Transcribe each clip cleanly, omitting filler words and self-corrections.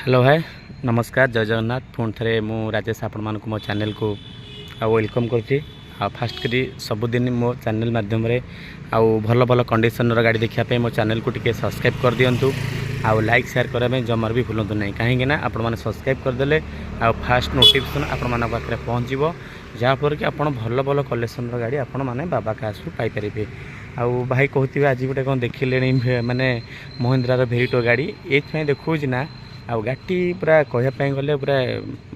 Hello hi नमस्कार जय जगन्नाथ पुणी थे मु राजेश आपण मानक मो चैनल को वेलकम करती फास्ट करी सबुदिन मो चैनल माध्यम रे भल भल कंडीशन गाड़ी देखा मो चैनल को टिके सब्सक्राइब कर दिंतु आउ लाइक शेयर करने जमार भी भूलु नहीं कहीं आपण मैंने सब्सक्राइब करदे फास्ट नोटिफिकेशन आपण मान पाखे पहुँचो जहाँफल कि आप भल भल कलेक्शन गाड़ी आपण मैंने बाबा कासु पाइपर आउ भाई कहते आज गोटे कौन देखिले माने महिंद्रार भेरिटो गाड़ी ये देखा ना आ गाड़ी पूरा कहवाई गले पूरा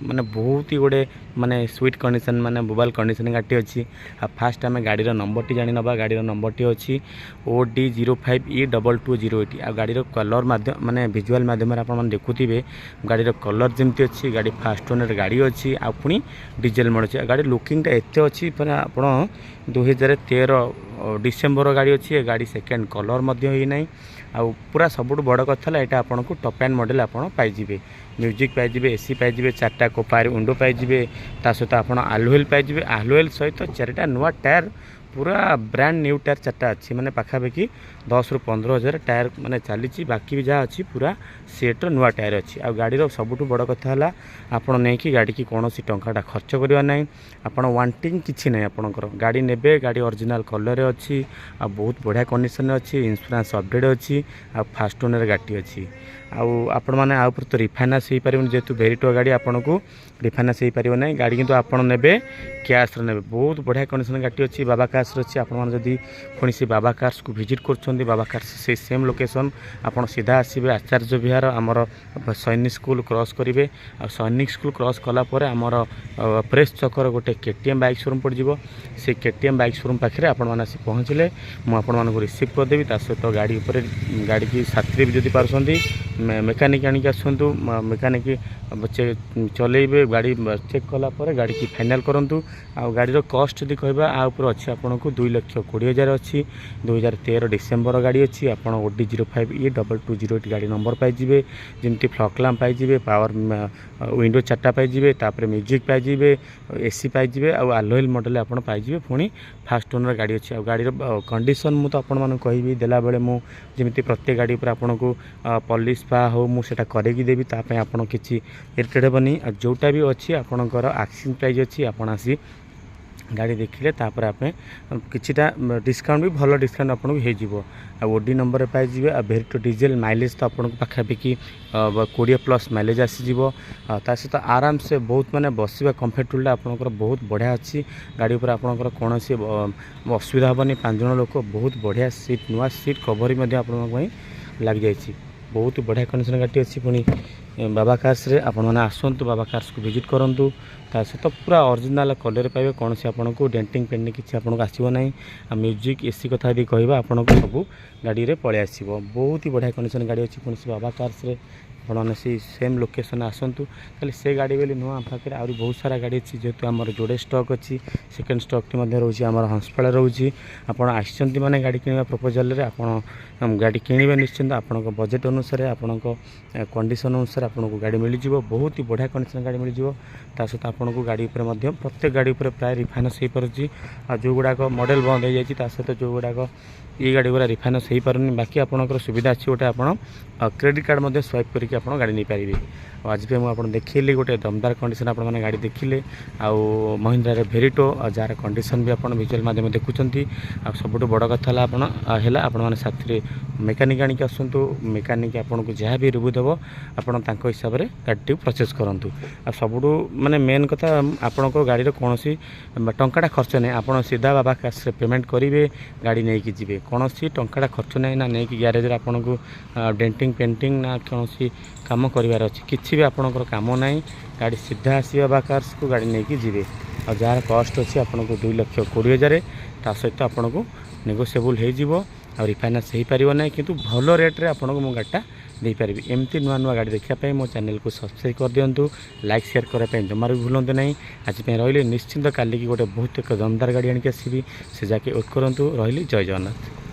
माने बहुत ही गोटे माने स्वीट कंडीशन माने मोबाइल कंडीशन गाड़ी अच्छी फास्ट आम गाड़ीर नंबर टी जानी नवा गाड़ीर नंबर टी अच्छी OD05E2208 आ गाड़ीर कलर माध्यम माने विजुअल माध्यम आप देखुवे गाड़ीर कलर जमती अच्छी गाड़ी फास्ट ओनर गाड़ी अच्छी आ पुणी डीजेल मोड अच्छी गाड़ी लुकिंगटा एत अच्छी आप 2013 डिसेम्बर गाड़ी अच्छी गाड़ी सेकेंड कलर होना आ पूरा सबुठ बड़ कथा है यहाँ आपको टॉप एंड मॉडल आप पाइबे म्यूजिक पाइबे एसी पाइबे चार्टा कोपार विंडो पाइबे ता सहित आप आलुएल पाइबे आलुएल सहित चार्टा नुआ टायर पूरा ब्रांड न्यू टायर चार्टा अच्छी मैंने पाखापाखि 10 ରୁ 15 हज़ार टायर मैंने चली बाकी भी जहाँ अच्छी पूरा सेट नुआ टायर अच्छी आ गाड़ी सबुठ बड़ कथा है आप नहीं गाड़ी की कौन टाटा खर्च करवा ना आप वांटिंग किसी ना आपंकर गाड़ी ने गाड़ी ओरिजिनल कलर अच्छी आ बहुत बढ़िया कंडीशन अच्छी इंश्योरेंस अपडेट अच्छी आ फास्ट ओनर गाड़ी अच्छी आपण मैंने आउपर तो रिफाइनान्स हो पार जेहेतु भेरिटो गाड़ी आपन को रिफाइनान्स हो पार ना गाड़ी किंतु आपड़ ने कैश ने बहुत बढ़िया कंडीशन गाड़ी अच्छी बाबा कार्स अच्छी आपड़ी पुणी से बाबा कार्स को विजिट कर बाबा कार्स से सेम लोकेशन आप सीधा आसबे आचार्य विहार आमर सैनिक स्कूल क्रॉस करेंगे आ सैनिक स्कूल क्रॉस कलापर आमर प्रेस चक्कर गोटे KTM बाइक शोरूम पड़ से KTM बाइक शोरूम पाखे आपने पहुँचले मुझे रिसीव करदेवी सहित गाड़ी गाड़ी की साथी भी जदि पार्टी मेकानिक आनिक आसतु मेकानिक चलेबे गाड़ी चेक कलापर गाड़ी की फाइनाल करूँ आ गाड़ीर कस्ट जब कह अच्छी आपको 2,20,000 अच्छी 2013 डिसेम्बर गाड़ी अच्छी आप OD05E2208 गाड़ी नंबर पाइबे जमी फ्लक लैम्प पाइबे पावर विंडो चार्टा पाइबे तापर म्यूजिक पाइबे एसी पाइबे आलुएल मॉडल आप पाइबे पुणी फास्ट ओनर गाड़ी अच्छी आ गाड़ीर कंडीशन मुझे आपण कहि देला बेले मुझे प्रत्येक गाड़ी पर आपन को पॉलिश पा हो मुझे करके देवी ताप आप किसी इरिटेट हेनी जोटा भी अच्छी आपणकर आक्सिंग प्राइस अच्छी आपड़ आसी गाड़ी देखिले तापर आप किछिटा डिस्काउंट भी भल डिस्काउंट आपको हो OD नंबर पाइबे आ भेरिटो डीजेल माइलेज तो आपको पाखापाखि 20+ माइलेज आसीजिवो ता सहित आराम से बहुत माने बसवा कंफर्टेबल आपंकर बहुत बढ़िया अच्छी गाड़ी पर आपंकर कौन असुविधा हेनी 5 जन लोक बहुत बढ़िया सीट नुआ सीट कवर भी लग जाइए बहुत बढ़िया कंडीशन गाड़ी अच्छी पुणी बाबा कार्स रे आपण मैंने आसतु बाबा कार्स को विजिट करूँ ता सहित पूरा ओरिजिनल कलर पाइबे कौन से आपन को डेंटिंग पेंटिंग किसी आपको आसो ना म्यूजिक एसी कथा यदि कह आपन को सब गाड़ी रे पलि आसो बहुत ही बढ़िया कंडीशन गाड़ी अच्छी पुणी से बाबा कार्स रे आपने से सेम लोकेशन आसतु खाली से गाड़ी बोली नुआ पाखे आहरी बहुत सारा गाड़ी अच्छी जेहेतु आम जोड़े स्टक अच्छी सेकेंड स्टक टी रोचे आम हंसपाड़ रोचे आपड़ आसचंती माने गाड़ी किणवा प्रपोजल रे आप गाड़ी किणवे निश्चिंत आपण बजेट अनुसार आपण कंडीशन अनुसार आपको गाड़ी मिल जाव बहुत ही बढ़िया कंडीशन गाड़ी मिल जाव ता सहित आपन को गाड़ी पर प्रत्येक गाड़ी पर प्राय रिफाइनान्स हो पार्टी जो गुड़ाक मॉडल बंद हो जाए सहित जो गुड़ाक ये गाड़ी गुरा रिफाइनान्स हो पारे बाकी आपंकर सुविधा अच्छी गोटे आप क्रेडिट कार्ड स्वाइप करके आप गाड़ी नहीं पारे आज भी मुझे देखिली गोटे दमदार कंडीशन आप गाड़ी देखिले आउ महिंद्रार भेरिटो जार कंडीशन भी आप विजुअल माध्यम देखुंत सबुठ बड़ कथा है आपने साथी मेकानिक आनिक आसतु मेकानिक आपन को जहाँ भी रिव्यू देव आप हिसाब से गाड़ी प्रोसेस करूँ आ सबुठ माने मेन कथा आपण गाड़ी कौन टंकाटा खर्च नहीं आप सीधा बाबा कैश पेमेंट करेंगे गाड़ी नहीं कि जी कौन टंकाटा खर्च नहीं ना नहीं कि ग्यारेज आपन को डेंटिंग पेंटिंग ना कौन काम करार अच्छी किसी भी आपंकर कम ना गाड़ी सीधा आसी बाबा कार्स को गाड़ी नहीं कि जी और जार कस्ट अच्छी आपको 2,20,000 ता सहित आपन को नेगोशिएबल हो रिफाइनान्स हो पार ना कि भल रेट्रे आपको मो गाड़ीटा दे पारि एमती नुआ नुआ गाड़ी देखापी मो चैनल को सब्सक्राइब कर दिंतु लाइक शेयर करने जमार भी भूलते ना आज रही निश्चिंत काली की गोटे बहुत एक दमदार गाड़ी आनिक आसबि से जाके वेट करूँ रही जय जगन्नाथ।